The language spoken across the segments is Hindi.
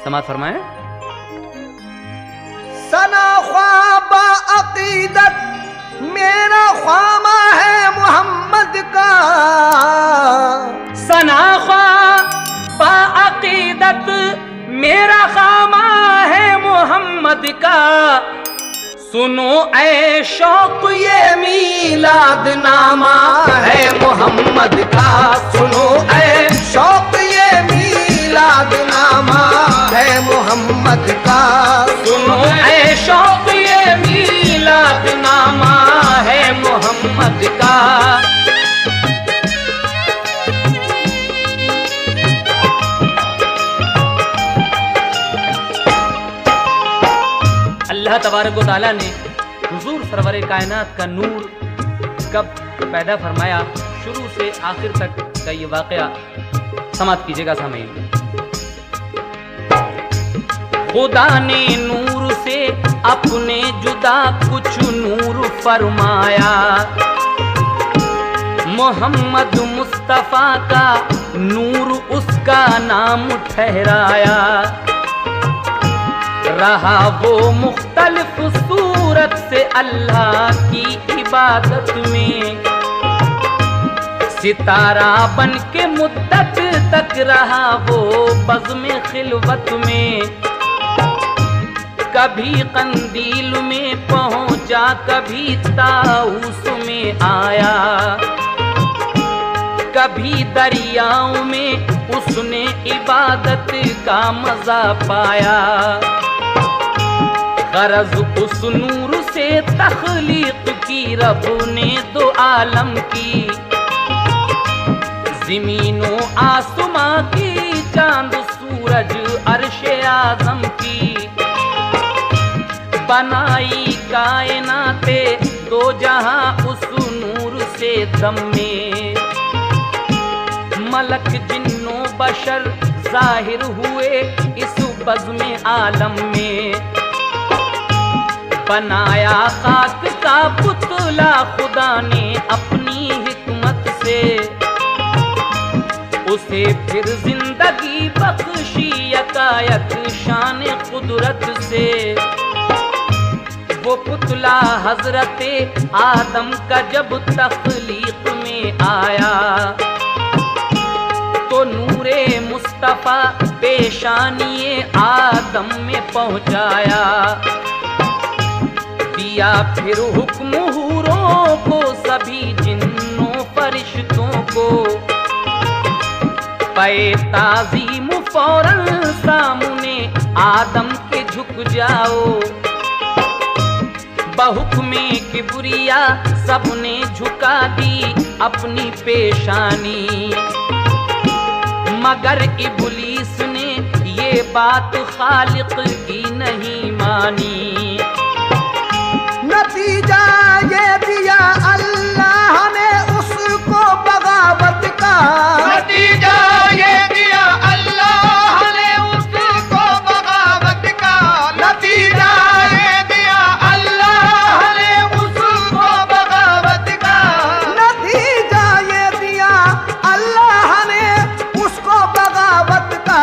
समाज फरमाए। सना ख्वाबा अकीदत मेरा ख्वामा है मोहम्मद का, सना ख्वाबा अकीदत मेरा ख्वामा है मोहम्मद का। सुनो ऐ शौक ये मीलाद नामा है मोहम्मद का। सुनो ऐ शौक ये मीलाद नामा है मोहम्मद का। सुनो ऐ शौक ये मीलाद नामा है मोहम्मद का। अल्लाह तबारक व तआला ने हुजूर सरवर कायनात का नूर कब पैदा फरमाया, शुरू से आखिर तक का ये वाकया समाप्त कीजिएगा सामईन। खुदा ने नूर से अपने जुदा कुछ नूर फरमाया, मोहम्मद मुस्तफा का नूर उसका नाम ठहराया। रहा वो मुख्तलिफ सूरत से अल्लाह की इबादत में, सितारा बन के मुद्दत तक रहा वो बज़्म खिलवत में। कभी कंदील में पहुंचा कभी ताऊस में आया, कभी दरियाओं में उसने इबादत का मजा पाया। गरज उस नूर से तख्लीक की रब ने दो आलम की, ज़मीनों आसमां की चांद सूरज अर्शे आज़म की। बनाई कायनाते दो जहां उस नूर से दम में, मलक जिन्नो बशर जाहिर हुए इस बज़्म आलम में। बनाया खाक का पुतला खुदा ने अपनी हिकमत से, उसे फिर जिंदगी बख्शी यकायक शान कुदरत से। वो पुतला हजरते आदम का जब तख्लीक में आया, तो नूरे मुस्तफा पेशानिए आदम में पहुंचाया। दिया फिर हुक्म हूरों को सभी जिन्नों फरिश्तों को, पे ताज़ीम फौरन सामने आदम के झुक जाओ। बहुक्मे किबरिया सबने झुका दी अपनी पेशानी, मगर इब्लीस ने ये बात खालिक की नहीं मानी। नतीजा ये दिया अल्लाह ने उसको बगावत का, नतीजा ये दिया अल्लाह ने उसको बगावत का। नतीजा ये दिया अल्लाह ने उसको बगावत का। नतीजा ये दिया अल्लाह ने उसको बगावत का।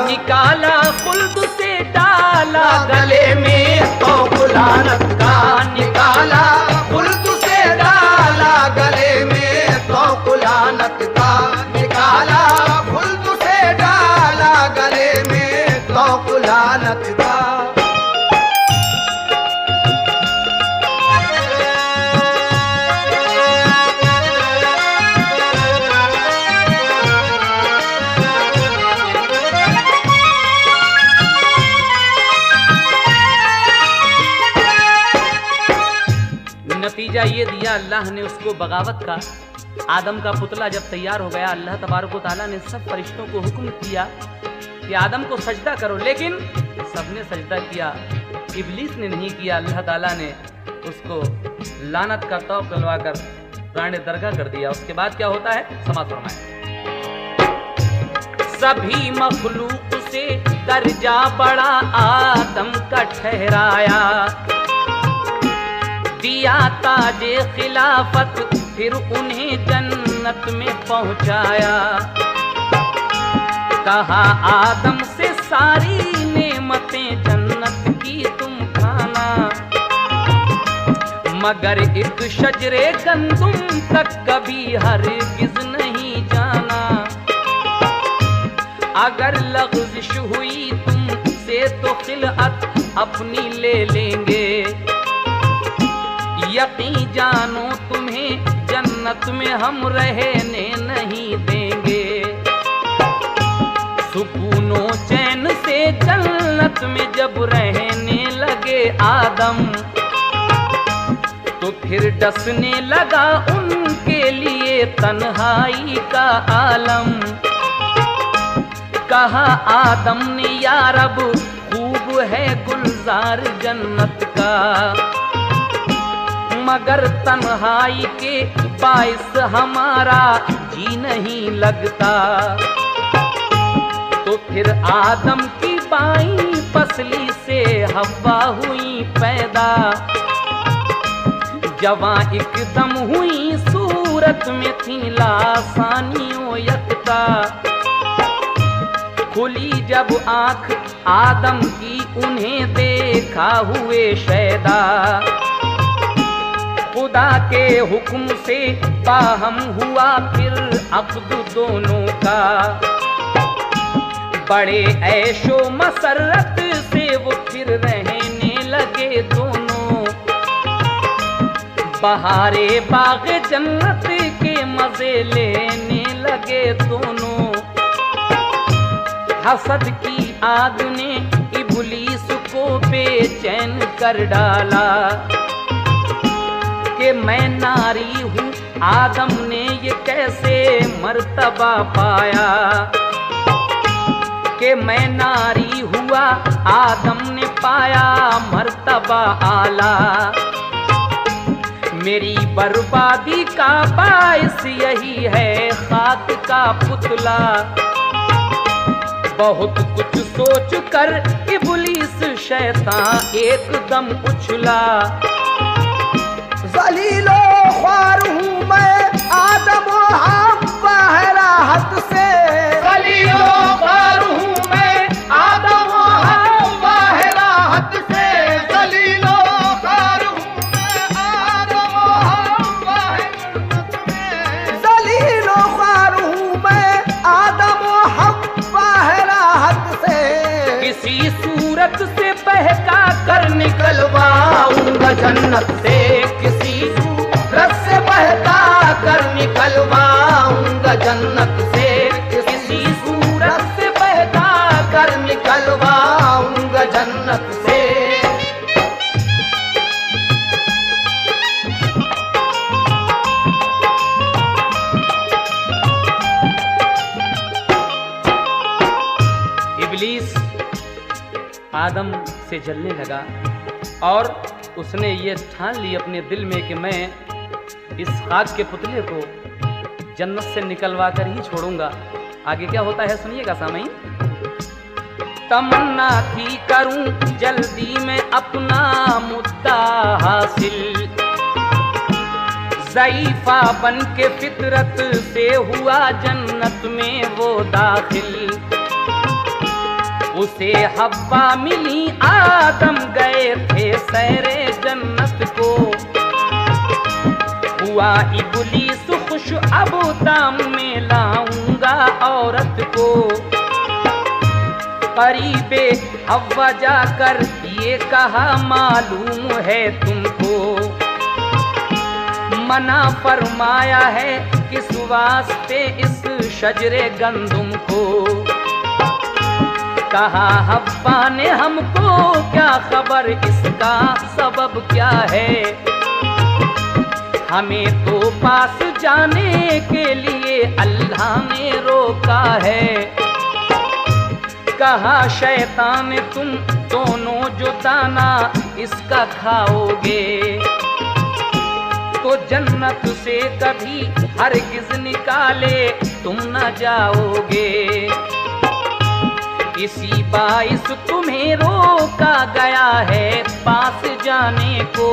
निकाला खुल्द से डाला गले में तो गुलानत का। निकाला खुल्द से डाला गले में तो गुलानत का। निकाला खुल्द से डाला गले में तो गुलानत का। नतीजा ये दिया अल्लाह ने उसको बगावत का। आदम का पुतला जब तैयार हो गया, अल्लाह तबारक व तआला ने सब फरिश्तों को हुक्म किया कि आदम को सजदा करो, लेकिन सबने सजदा किया, इब्लीस ने नहीं किया। अल्लाह ताला ने उसको लानत का तौक दिलवा कर प्राण दरगाह कर दिया। उसके बाद क्या होता है, समाज फरमाएं। सभी मखलूक से दर्जा बड़ा आदम का ठहराया, दिया ताजे खिलाफत फिर उन्हें जन्नत में पहुंचाया। कहा आदम से सारी मगर एक शजरे गंदुम तक कभी हरगिज नहीं जाना। अगर लग़्ज़िश हुई तुमसे तो खिलअत अपनी ले लेंगे। यकीन जानो तुम्हें जन्नत में हम रहने नहीं देंगे। सुकूनो चैन से जन्नत में जब रहने लगे आदम, तो फिर डसने लगा उनके लिए तन्हाई का आलम। कहा आदम ने या रब खूब है गुलजार जन्नत का, मगर तन्हाई के बाइस हमारा जी नहीं लगता। तो फिर आदम की बाईं पसली से हव्वा हुई पैदा। जवां एकदम हुई सूरत में थी लासानियों यकता। खुली जब आंख आदम की उन्हें देखा हुए शैदा। खुदा के हुक्म से बाहम हुआ फिर अक़्द दोनों का। बड़े ऐशो मसरत से वो फिर रहने लगे दोनों। बहारे बाग जन्नत के मजे लेने लगे दोनों। हसद की आग ने इब्लीस को बेचैन कर डाला कि मैं नारी हूँ, आदम ने ये कैसे मर्तबा पाया। कि मैं नारी हुआ, आदम ने पाया मर्तबा आला। मेरी बर्बादी का बाइस यही है खाक का पुतला। बहुत कुछ सोच कर इब्लीस शैतान एकदम उछला। ज़लीलो ख्वार हूँ मैं आदम और हव्वा है राहत से। ज़लीलो ख्वार हूँ मैं आदम और हव्वा है राहत से। ज़लीलो ख्वार हूँ मैं आदम और हव्वा है जन्नत में। ज़लीलो ख्वार हूँ मैं आदम और हव्वा है राहत से। किसी सूरत से बहका कर निकलवाऊंगा जन्नत से। किसी सूरत से बहका कर निकलवाऊंगा जन्नत से। किसी सूरत से बहका कर निकलवाऊंगा जन्नत से। इब्लीस आदम से जलने लगा और उसने ये ठान ली अपने दिल में कि मैं इस खाक के पुतले को जन्नत से निकलवा कर ही छोड़ूंगा। आगे क्या होता है सुनिएगा सामईन। तमन्ना थी करूं जल्दी में अपना मुद्दा हासिल। ज़ईफ़ा बन के फितरत से हुआ जन्नत में वो दाखिल। उसे हव्वा मिली आदम गए थे सैरे जन्नत को। हुआ इब्लीस खुश अब दाम में लाऊंगा औरत को। करीबे हव्वा जाकर ये कहा मालूम है तुमको। मना फरमाया है किस वास्ते इस शजरे गंदुम को। कहा हव्वा ने हमको क्या खबर इसका सबब क्या है। हमें तो पास जाने के लिए अल्लाह ने रोका है। कहा शैतान तुम दोनों जो दाना इसका खाओगे तो जन्नत से कभी हरगिज निकाले तुम न जाओगे। इसी बाइस तुम्हें रोका गया है पास जाने को।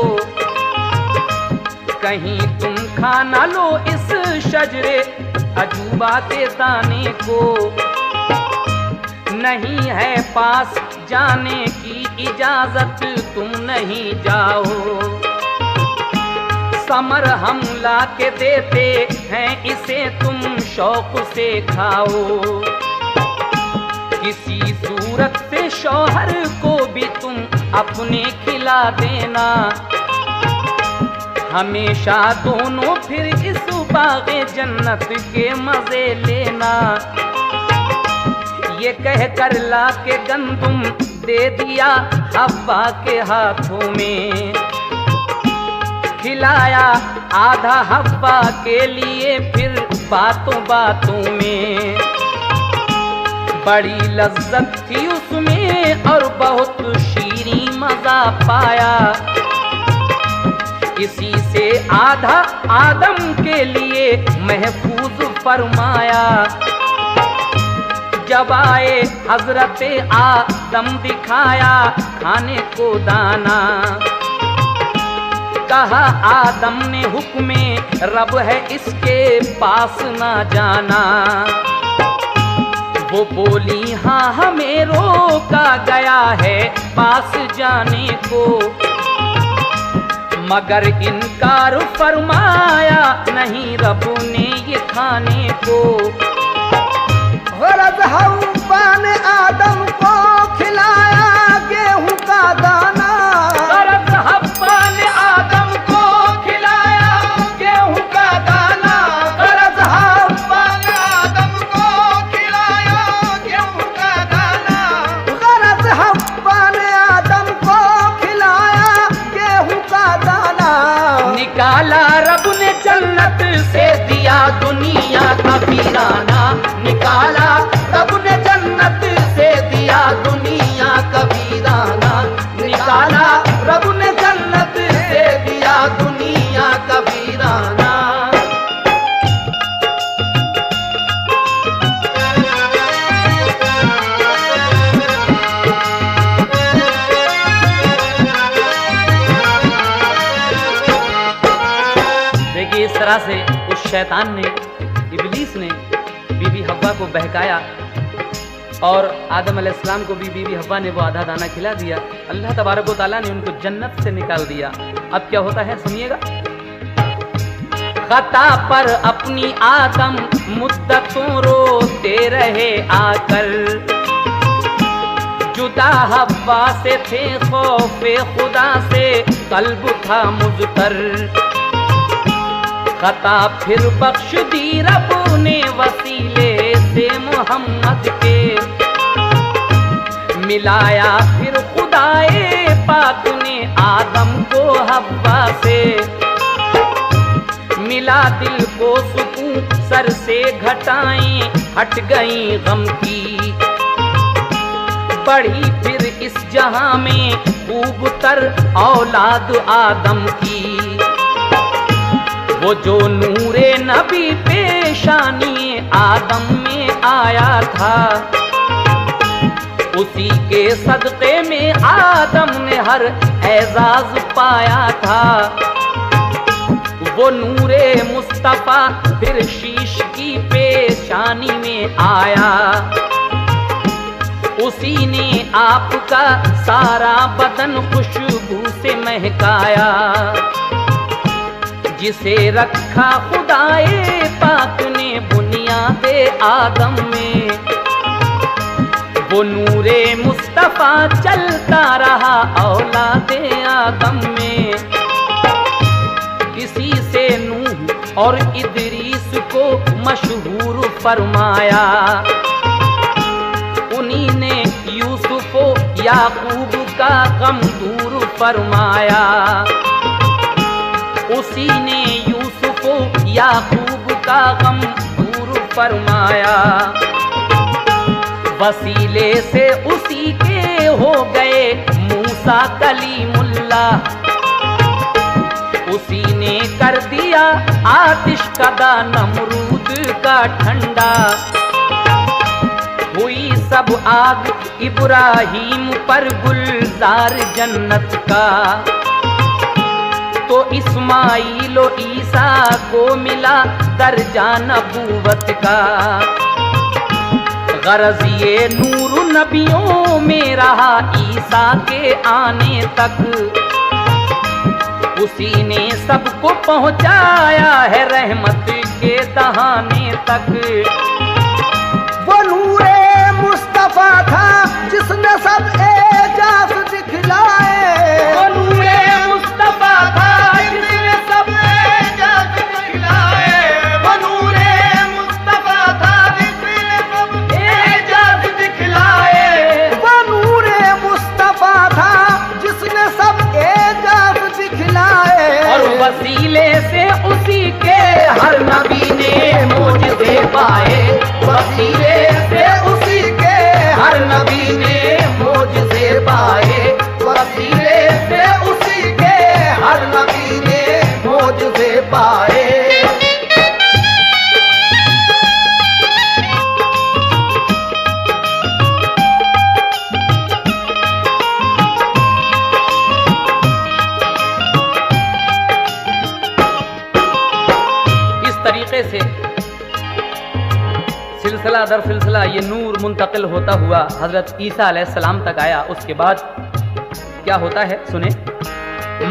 कहीं तुम खा ना लो इस शजरे अजूबा के दाने को। नहीं है पास जाने की इजाजत तुम नहीं जाओ। समर हम ला के देते हैं इसे तुम शौक से खाओ। किसी सूरत से शौहर को भी तुम अपने खिला देना। हमेशा दोनों फिर इस बाग़े जन्नत के मजे लेना। ये कह कर ला के गंदुम दे दिया हव्वा के हाथों में। खिलाया आधा हव्वा के लिए फिर बातों बातों में। बड़ी लज्जत थी उसमें और बहुत शीरीं मजा पाया। इसी से आधा आदम के लिए महफूज फरमाया। जब आए हजरत आदम दिखाया खाने को दाना। कहा आदम ने हुक्म रब है इसके पास ना जाना। वो बोली हाँ हमें रोका गया है पास जाने को। मगर इनकार फरमाया नहीं रब ने ये खाने को। गरज हव्वा ने आदम को खिलाया गेहूं का दाना। गरज हव्वा ने आदम को खिलाया गेहूं का दाना। गरज हव्वा ने आदम को खिलाया गेहूं का दाना। गरज हव्वा ने आदम को खिलाया गेहूं का दाना। निकाला रब ने जन्नत से दिया दुनिया का वीराना। निकाला रब ने जन्नत से दिया दुनिया का वीराना। निकाला रब ने जन्नत से दिया दुनिया का वीराना। देखिए इस तरह से उस शैतान ने, इब्लीस ने बीबी हव्वा को बहकाया और आदम अलैहिस्सलाम को भी बीबी हव्वा ने वो आधा दाना खिला दिया। अल्लाह तबारक व तआला ने उनको जन्नत से निकाल दिया। अब क्या होता है सुनिएगा। खता पर अपनी आदम मुद्दतों रोते रहे आकर। जुदा हव्वा से थे खौफे खुदा से कल्ब था मुज़तर। खता फिर बख्श दी रब ने वसीले से मोहम्मद के। मिलाया फिर खुदाए पाक ने आदम को हव्वा से। मिला दिल को सुकून सर से घटाएं हट गई गम की। बढ़ी फिर इस जहां में खूब तर औलाद आदम की। वो जो नूरे नबी पेशानी आदम में आया था। उसी के सदक़े में आदम ने हर एजाज पाया था। वो नूरे मुस्तफा फिर शीश की पेशानी में आया। उसी ने आपका सारा बदन खुशबू से महकाया। जिसे रखा खुदाए पाक ने बुनियादे आदम में। वो नूरे मुस्तफा चलता रहा औलादे आदम में। इसी से नूह और इदरीस को मशहूर फरमाया। उन्हीं ने यूसुफ याकूब का गम दूर फरमाया। उसी ने यूसुफ याकूब का गम दूर फरमाया। वसीले से उसी के हो गए मूसा कलीमुल्लाह। उसी ने कर दिया आतिश कदा नमरूद का ठंडा। हुई सब आग इब्राहीम पर गुलजार जन्नत का। तो इस्माइल और ईसा को मिला दर्जा नबूवत का। गरज ये नूर नबियों में रहा ईसा के आने तक। उसी ने सबको पहुंचाया है रहमत के दहाने तक। वो नूरे मुस्तफा था जिसने सब एजाज दिखलाए। वो नूरे मुस्तफा था जिसने सब एजाज दिखलाए। वो नूरे मुस्तफा था जिसने सब एजाज दिखलाए। वो नूरे मुस्तफा था जिसने सब एजाज दिखलाए। और वसीले से उसी के हर नबी ने मोजज़े पाए। वसीले से उसी के हर नबी ने मोजज़े पाए। वसीले से उसी के हर नबी ने मोजज़े पाए। इस तरीके से सिलसिला दर सिलसिला ये नूर मुंतकिल होता हुआ हजरत ईसा अलैहिस्सलाम तक आया। उसके बाद क्या होता है सुने।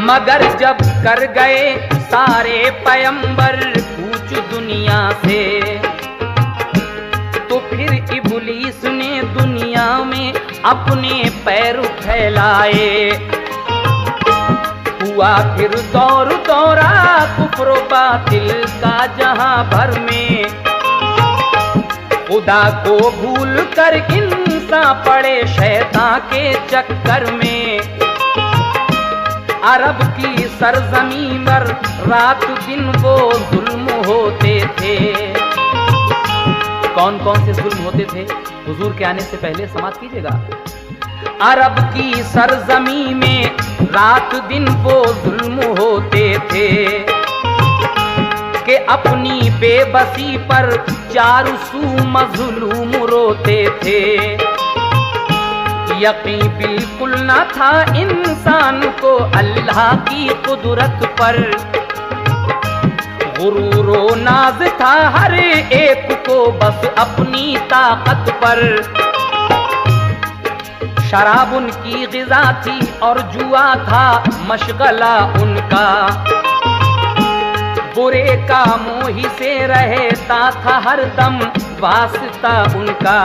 मगर जब कर गए सारे पैगंबर कूच दुनिया से, तो फिर इब्लीस ने दुनिया में अपने पैर फैलाए। हुआ फिर दौर दौरा कुफ्र बातिल का जहां भर में। खुदा को भूल कर इंसान पड़े शैतान के चक्कर में। अरब की सरजमीन पर रात दिन वो जुल्म होते थे। कौन कौन से जुल्म होते थे हुजूर के आने से पहले समाप्त कीजिएगा। अरब की सरजमीन में रात दिन वो जुल्म होते थे कि अपनी बेबसी पर चारों सू मजलूम रोते थे। यकीन बिल्कुल न था इंसान को अल्लाह की कुदरत पर। गुरूरो नाज था हर एक को बस अपनी ताकत पर। शराब उनकी ग़िज़ा थी और जुआ था मशगला उनका। बुरे कामों ही से रहता था हर दम वास्ता उनका।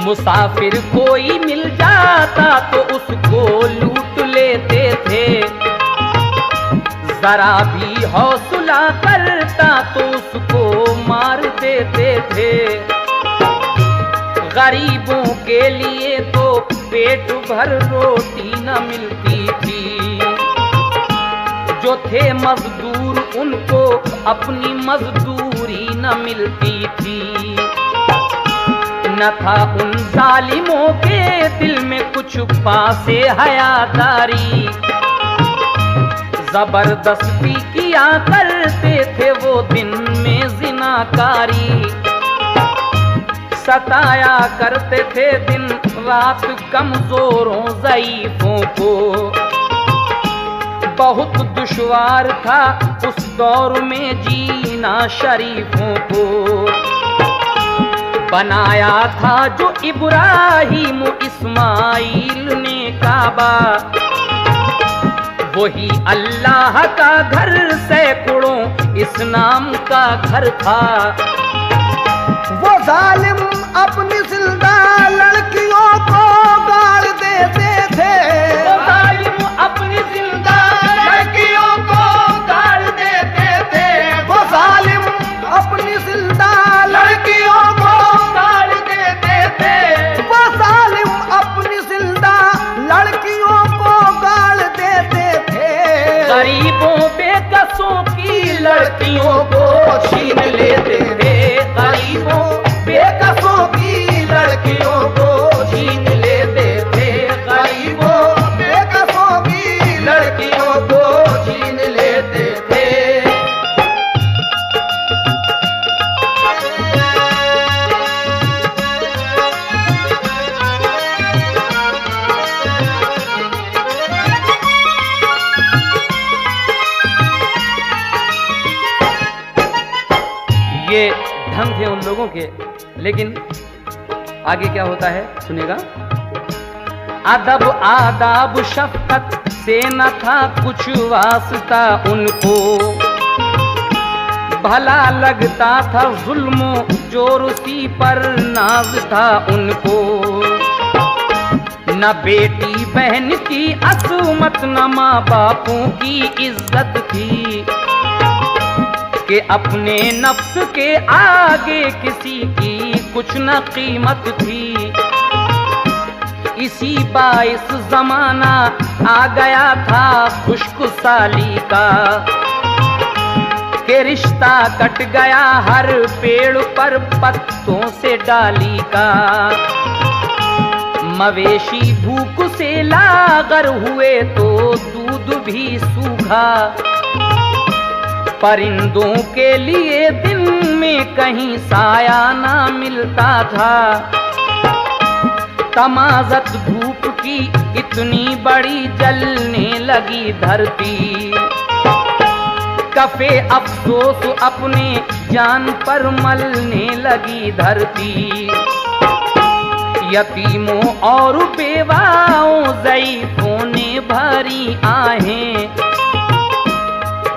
मुसाफिर कोई मिल जाता तो उसको लूट लेते थे। जरा भी हौसला करता तो उसको मार देते थे। गरीबों के लिए तो पेट भर रोटी न मिलती थी। जो थे मजदूर उनको अपनी मजदूरी न मिलती थी। न था उन जालिमों के दिल में कुछ पासे हयादारी। जबरदस्ती किया करते थे वो दिन में जिनाकारी। सताया करते थे दिन रात कमजोरों ज़ईफों को। बहुत दुश्वार था उस दौर में जीना शरीफों को। बनाया था जो इब्राहीम इस्माइल ने काबा। वही अल्लाह का घर सैकड़ों इस नाम का घर था। वो जालिम अपनी जिंदा लड़कियों को गाड़ देते थे। वो जालिम अपनी जिंदा लड़कियों को गाड़ देते थे। वो जालिम अपनी जिंदा लड़कियों को गाड़ देते थे। वो जालिम अपनी जिंदा लड़कियों को गाड़ देते थे। गरीबों बेकसों की लड़कियों को छीन लेते थे। गरीबों बेकसों की लड़कियों को छीन लेते थे। गरीबों बेकसों की लड़कियों को छीन लेते थे। ये ढंग थे उन लोगों के। लेकिन आगे क्या होता है सुनेगा। अदब आदाब शफकत से न था कुछ वास्ता उनको, भला लगता था जुल्म जोर उसी पर नाज था उनको। न बेटी बहन की असमत न माँ बापों की इज्जत थी, कि अपने नफ्स के आगे किसी की कुछ न कीमत थी। इसी बाइस जमाना आ गया था खुशकुसाली का, के रिश्ता कट गया हर पेड़ पर पत्तों से डाली का। मवेशी भूख से लागर हुए तो दूध भी सूखा, परिंदों के लिए दिन में कहीं साया ना मिलता था। तमाज़त धूप की इतनी बड़ी जलने लगी धरती, कफे अफसोस अपने जान पर मलने लगी धरती। यतीमों और बेवाओं ज़ईफ़ों ने भरी आहें,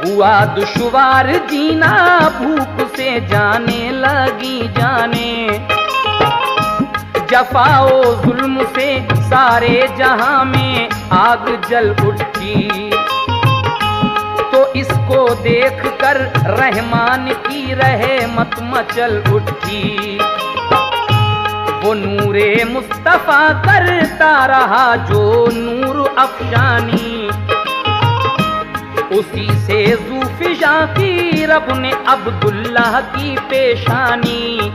हुआ दुश्वार जीना भूख से जाने लगी जाने। जफाओ जुल्म से सारे जहां में आग जल उठी, तो इसको देखकर रहमान की रहमत मचल उठी। वो नूरे मुस्तफा करता रहा जो नूर अफशानी, उसी से ज़ूफ़िजा की रब ने अब्दुल्लाह की पेशानी।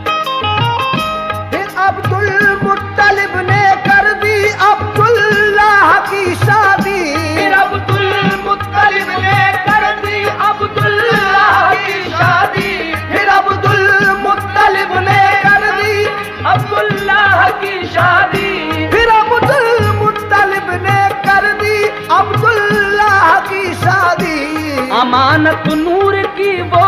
अब्दुल मुत्तलिब ने कर दी अब्दुल्लाह की शादी, फिर अब्दुल मुत्तलिब ने कर दी अब्दुल्लाह की शादी, फिर अब्दुल मुत्तलिब ने कर दी अब्दुल्लाह की शादी, फिर अब्दुल मुत्तलिब ने कर दी अब्दुल्लाह की शादी। अमानत नूर की वो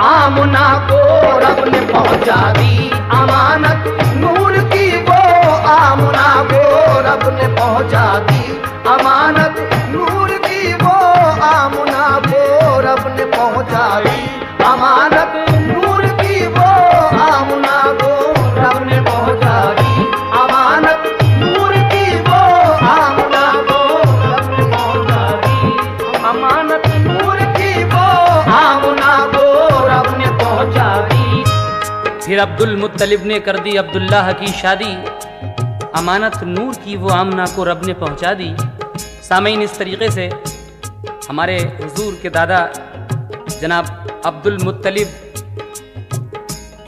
आमना को रब ने पहुंचा दी, अमानत नूर की वो आमना को रब ने पहुंचा दी। अमानत नूर की वो आमना को रब ने पहुंचा दी। अमानत नूर की वो आमना को रब ने पहुंचा दी। अमानत नूर की वो आमना को रब ने पहुंचा दी। अमानत नूर की वो आमना को रब ने पहुंचा दी। फिर अब्दुल मुत्तलिब ने कर दी अब्दुल्लाह की शादी, अमानत नूर की वो आमना को रब ने पहुंचा दी। सामीन, इस तरीके से हमारे हुजूर के दादा जनाब अब्दुल मुत्तलिब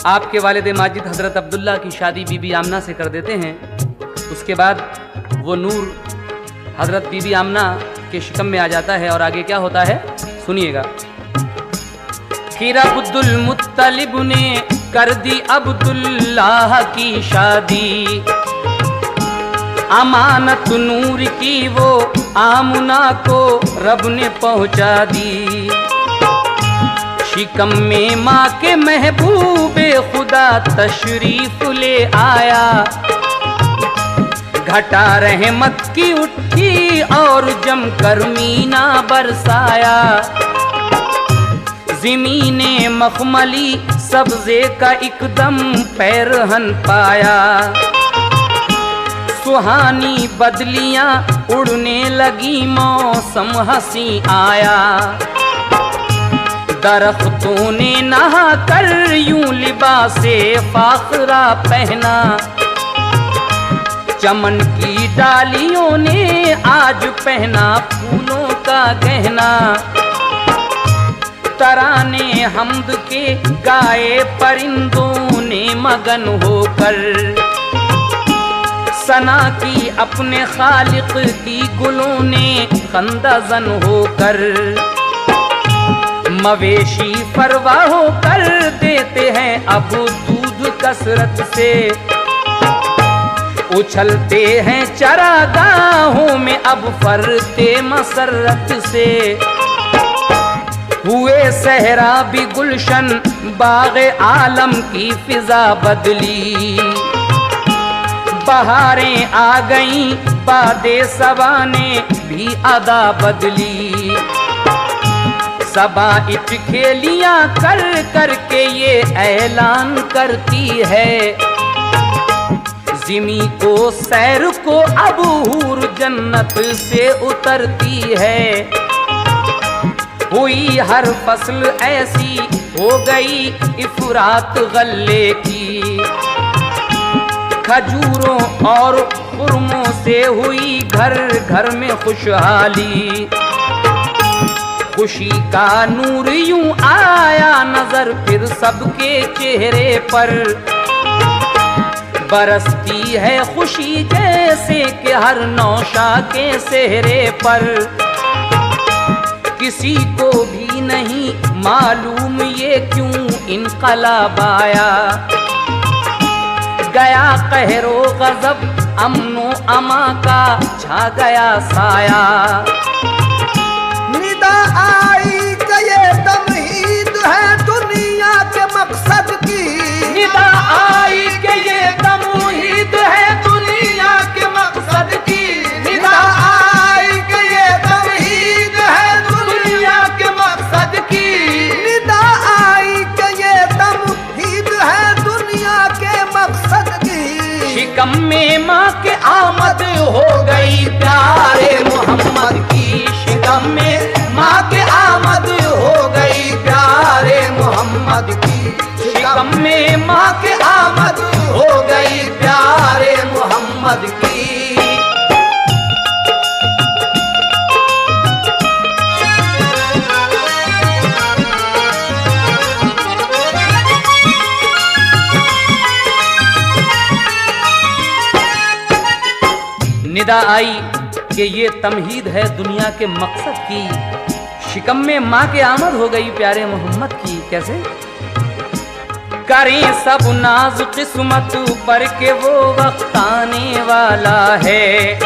आपके वालिद माजिद हज़रत अब्दुल्ला की शादी बीबी आमना से कर देते हैं। उसके बाद वो नूर हज़रत बीबी आमना के शिकम में आ जाता है और आगे क्या होता है सुनिएगा। फिर अब्दुल मुत्तलिब ने कर दी अब्दुल्लाह की शादी, अमानत नूर की वो आमना को रब ने पहुंचा दी। शिकम में माँ के महबूबे खुदा तशरीफ ले आया, घटा रहमत की उठी और जमकर मीना बरसाया। ज़मीने मखमली सब्ज़े का एकदम पैरहन पाया, सुहानी बदलियां उड़ने लगी मौसम हंसी आया। दरख्तों ने नहा कर यूं लिबासे फाखरा पहना, चमन की डालियों ने आज पहना फूलों का गहना। तराने हम्द के गाए परिंदों ने मगन होकर, सना की अपने खालिक की गुलों ने खंदाजन होकर। मवेशी परवाह होकर देते हैं अब दूध कसरत से, उछलते हैं चरागाहों में अब फरते मसरत से। हुए सहरा भी गुलशन बाग़े आलम की फिजा बदली, बहारें आ गईं बादे सबा ने भी अदा बदली। सबाइत खेलियां कर कर के ये ऐलान करती है, जिमी को सैर को अब हूर जन्नत से उतरती है। हुई हर फसल ऐसी हो गई इफरात गल्ले की, खजूरों और खुरमों से हुई घर घर में खुशहाली। खुशी का नूर यूं आया नजर फिर सबके चेहरे पर, बरसती है खुशी जैसे कि हर नौशा के सेहरे पर। किसी को भी नहीं मालूम ये क्यों इनकलाब आया, गया कहरो गजब अमनो अमा का छा गया साया। निदा आई कि ये तमहीद है दुनिया के मकसद की, निदा आई कि ये तमहीद है दुनिया के मकसद की, निदा आई कि ये तमहीद है दुनिया के मकसद की, निदा आई कि ये तमहीद है दुनिया के मकसद की। शिकम में माँ के आमद हो गई प्यारे मोहम्मद की, शिकम में माँ के आमद हो गई प्यारे मोहम्मद की, शिकम में माँ के आमद हो गई प्यारे मोहम्मद की। निदा आई कि ये तमहीद है दुनिया के मकसद की, शिकम में माँ के आमद हो गई प्यारे मोहम्मद की। कैसे करें सब नाज किस्मत पर के वो वक्त आने वाला है,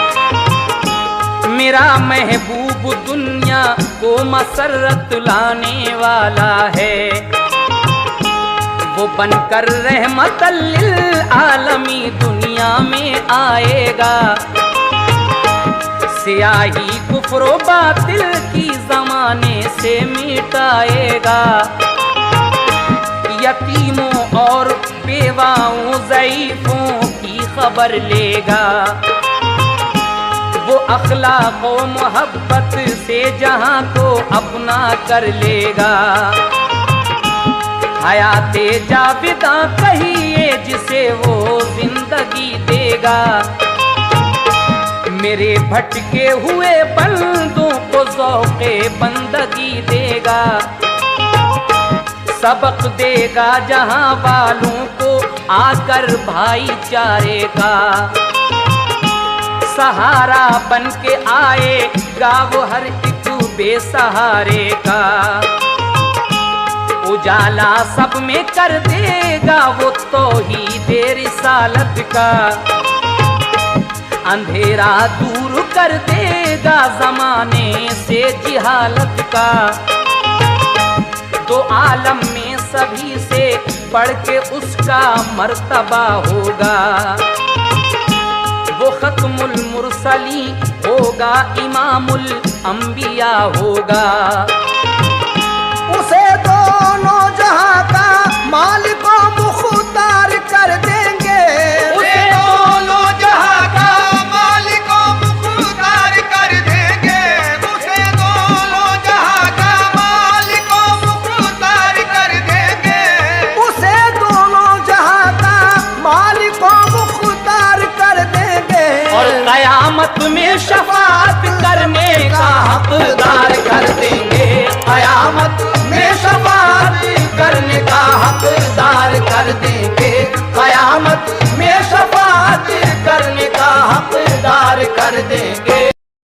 मेरा महबूब दुनिया को मसरत लाने वाला है। वो बनकर रहमतल लिल आलमी दुनिया में आएगा, सियाही कुफ्र बातिल की जमाने से मिटाएगा। यतीमों और बेवाओं ज़ईफों की खबर लेगा, वो अखलाक व मोहब्बत से जहां को अपना कर लेगा। हयाते जाविदा कहिए जिसे वो जिंदगी देगा, मेरे भटके हुए बंदों को ज़ौक़े बंदगी देगा। सबक देगा जहां वालों को आकर भाईचारे का, सहारा बन के आएगा वो हर एक बेसहारे का। उजाला सब में कर देगा वो तौहीद रिसालत का, अंधेरा दूर कर देगा जमाने से जिहालत का। तो आलम में सभी से बढ़ के उसका मर्तबा होगा, वो खत्मुल मुरसली होगा, इमामुल अंबिया होगा। उसे दोनों जहां का मालिक व मुख्तार कर देंगे, उसे दोनों जहां का मालिक व मुख्तार कर देंगे, उसे दोनों जहां का मालिक व मुख्तार कर देंगे, उसे दोनों जहां का मालिक व मुख्तार कर देंगे। और कयामत में शफाअत करने का हकदार कर देंगे, कयामत में शफाअत करने का